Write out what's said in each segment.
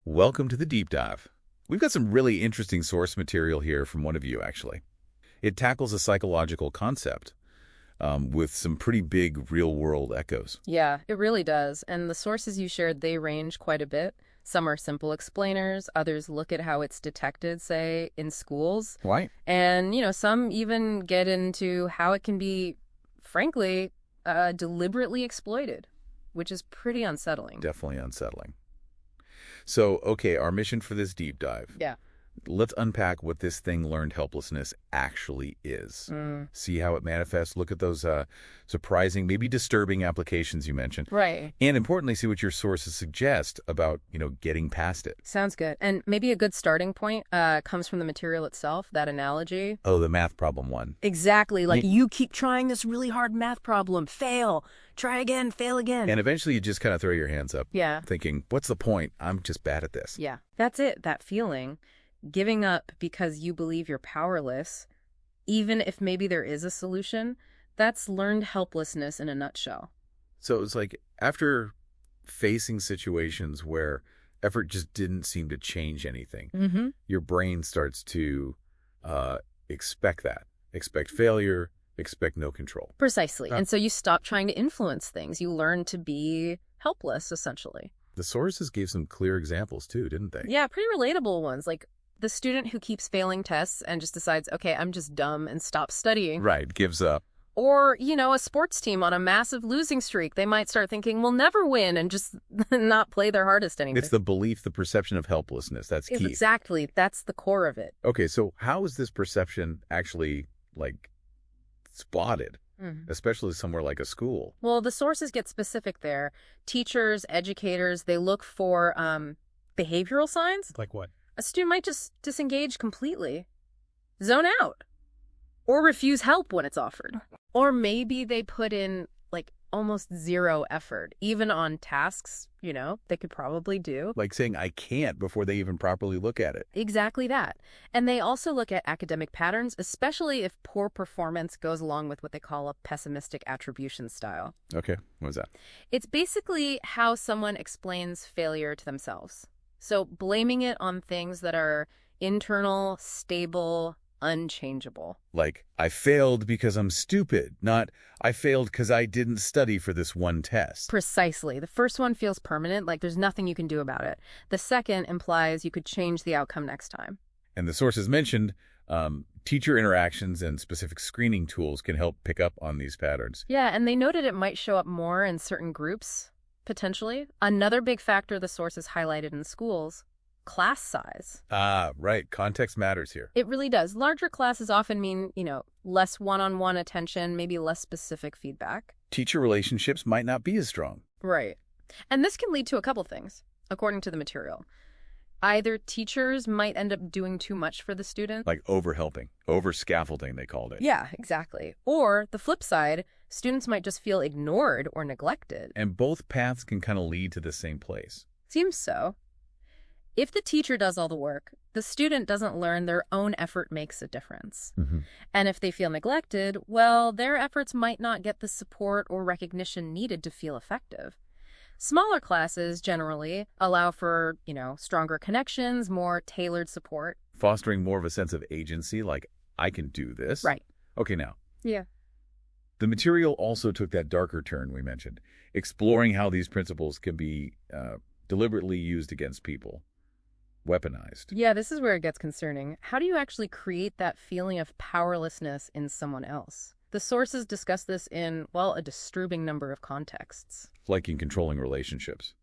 Welcome to the Deep Dive. We've got some really interesting source material here from one of you, actually. It tackles a psychological concept with some pretty big real-world echoes. Yeah, it really does. And the sources you shared, they range quite a bit. Some are simple explainers. Others look at how it's detected, say, in schools. Right. And, some even get into how it can be, frankly, deliberately exploited, which is pretty unsettling. Definitely unsettling. So, okay, our mission for this deep dive. Yeah. Let's unpack what this thing learned helplessness actually is. See how it manifests. Look at those surprising, maybe disturbing applications you mentioned. Right. And importantly, see what your sources suggest about, getting past it. Sounds good. And maybe a good starting point comes from the material itself, that analogy. Oh, the math problem one. Exactly. Like, you keep trying this really hard math problem, fail, try again, fail again. And eventually you just kind of throw your hands up. Yeah. Thinking, what's the point? I'm just bad at this. Yeah. That's it, that feeling. Giving up because you believe you're powerless, even if maybe there is a solution, that's learned helplessness in a nutshell. So it's like after facing situations where effort just didn't seem to change anything, your brain starts to expect that. Expect failure, expect no control. Precisely. And so you stop trying to influence things. You learn to be helpless, essentially. The sources gave some clear examples too, didn't they? Yeah, pretty relatable ones. Like the student who keeps failing tests and just decides, okay, I'm just dumb and stops studying. Right, gives up. Or, a sports team on a massive losing streak, they might start thinking, we'll never win and just not play their hardest anymore. It's the belief, the perception of helplessness. That's key. Exactly. That's the core of it. Okay, so how is this perception actually, spotted? Especially somewhere like a school. Well, the sources get specific there. Teachers, educators, they look for behavioral signs. Like what? A student might just disengage completely, zone out, or refuse help when it's offered. Or maybe they put in almost zero effort, even on tasks, they could probably do. Like saying, I can't before they even properly look at it. Exactly that. And they also look at academic patterns, especially if poor performance goes along with what they call a pessimistic attribution style. Okay, what is that? It's basically how someone explains failure to themselves. So blaming it on things that are internal, stable, unchangeable. Like, I failed because I'm stupid, not I failed because I didn't study for this one test. Precisely. The first one feels permanent, like there's nothing you can do about it. The second implies you could change the outcome next time. And the sources mentioned teacher interactions and specific screening tools can help pick up on these patterns. Yeah, and they noted it might show up more in certain groups, potentially. Another big factor the sources highlighted in schools: class size. Ah, right. Context matters here. It really does. Larger classes often mean, less one-on-one attention, maybe less specific feedback. Teacher relationships might not be as strong. Right. And this can lead to a couple things, according to the material. Either teachers might end up doing too much for the student. Like over-helping, over-scaffolding, they called it. Yeah, exactly. Or the flip side, students might just feel ignored or neglected. And both paths can kind of lead to the same place. Seems so. If the teacher does all the work, the student doesn't learn their own effort makes a difference. And if they feel neglected, well, their efforts might not get the support or recognition needed to feel effective. Smaller classes generally allow for, stronger connections, more tailored support. Fostering more of a sense of agency, like, I can do this. Right. Okay, now. Yeah. The material also took that darker turn we mentioned, exploring how these principles can be deliberately used against people. Weaponized. Yeah, this is where it gets concerning. How do you actually create that feeling of powerlessness in someone else? The sources discuss this in, a disturbing number of contexts. Like in controlling relationships,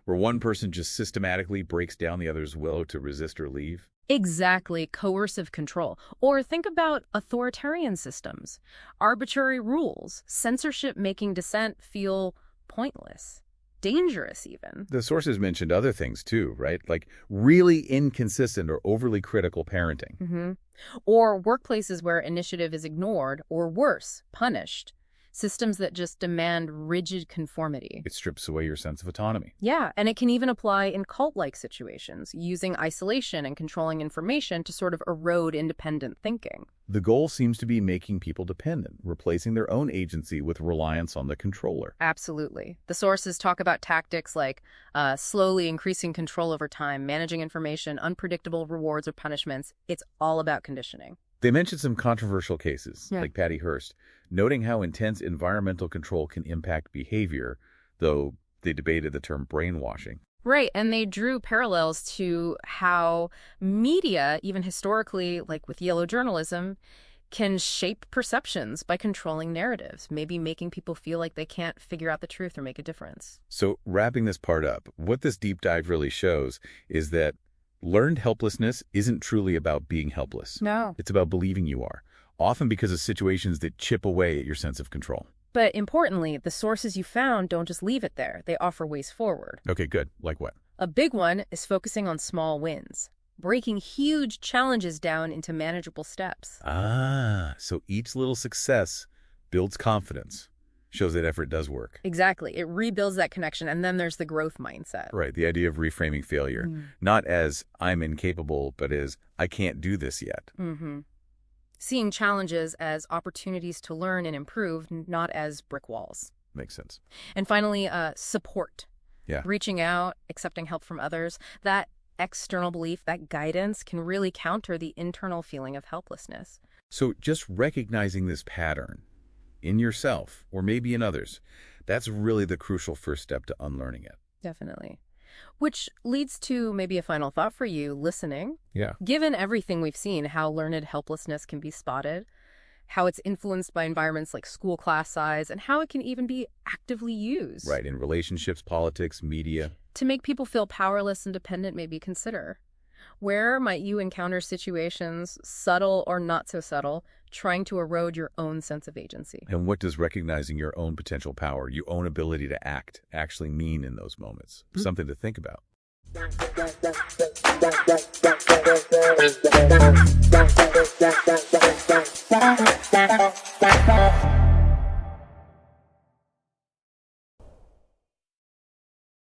where one person just systematically breaks down the other's will to resist or leave. Exactly, coercive control. Or think about authoritarian systems. Arbitrary rules, censorship making dissent feel pointless. Dangerous, even. The sources mentioned other things, too, right? Like really inconsistent or overly critical parenting. Or workplaces where initiative is ignored, or worse, punished. systems that just demand rigid conformity. It strips away your sense of autonomy. Yeah, and it can even apply in cult-like situations, using isolation and controlling information to sort of erode independent thinking. The goal seems to be making people dependent, replacing their own agency with reliance on the controller. Absolutely. The sources talk about tactics like slowly increasing control over time, managing information, unpredictable rewards or punishments. It's all about conditioning. They mentioned some controversial cases, Yeah. like Patty Hearst, noting how intense environmental control can impact behavior, though they debated the term brainwashing. Right, and they drew parallels to how media, even historically, like with yellow journalism, can shape perceptions by controlling narratives, maybe making people feel like they can't figure out the truth or make a difference. So wrapping this part up, what this deep dive really shows is that learned helplessness isn't truly about being helpless. No. It's about believing you are, often because of situations that chip away at your sense of control. But importantly, the sources you found don't just leave it there. They offer ways forward. Okay, good. Like what? A big one is focusing on small wins, breaking huge challenges down into manageable steps. So each little success builds confidence, shows that effort does work. Exactly. It rebuilds that connection, and then there's the growth mindset. Right, the idea of reframing failure, not as I'm incapable, but as I can't do this yet. Mm-hmm. Seeing challenges as opportunities to learn and improve, not as brick walls. Makes sense. And finally, support. Yeah. Reaching out, accepting help from others. That external belief, that guidance can really counter the internal feeling of helplessness. So just recognizing this pattern in yourself or maybe in others, that's really the crucial first step to unlearning it. Definitely. Which leads to maybe a final thought for you listening. Yeah. Given everything we've seen, how learned helplessness can be spotted, how it's influenced by environments like school class size, and how it can even be actively used. Right, in relationships, politics, media. To make people feel powerless and dependent, maybe consider. Where might you encounter situations, subtle or not so subtle, trying to erode your own sense of agency? And what does recognizing your own potential power, your own ability to act, actually mean in those moments? Something to think about.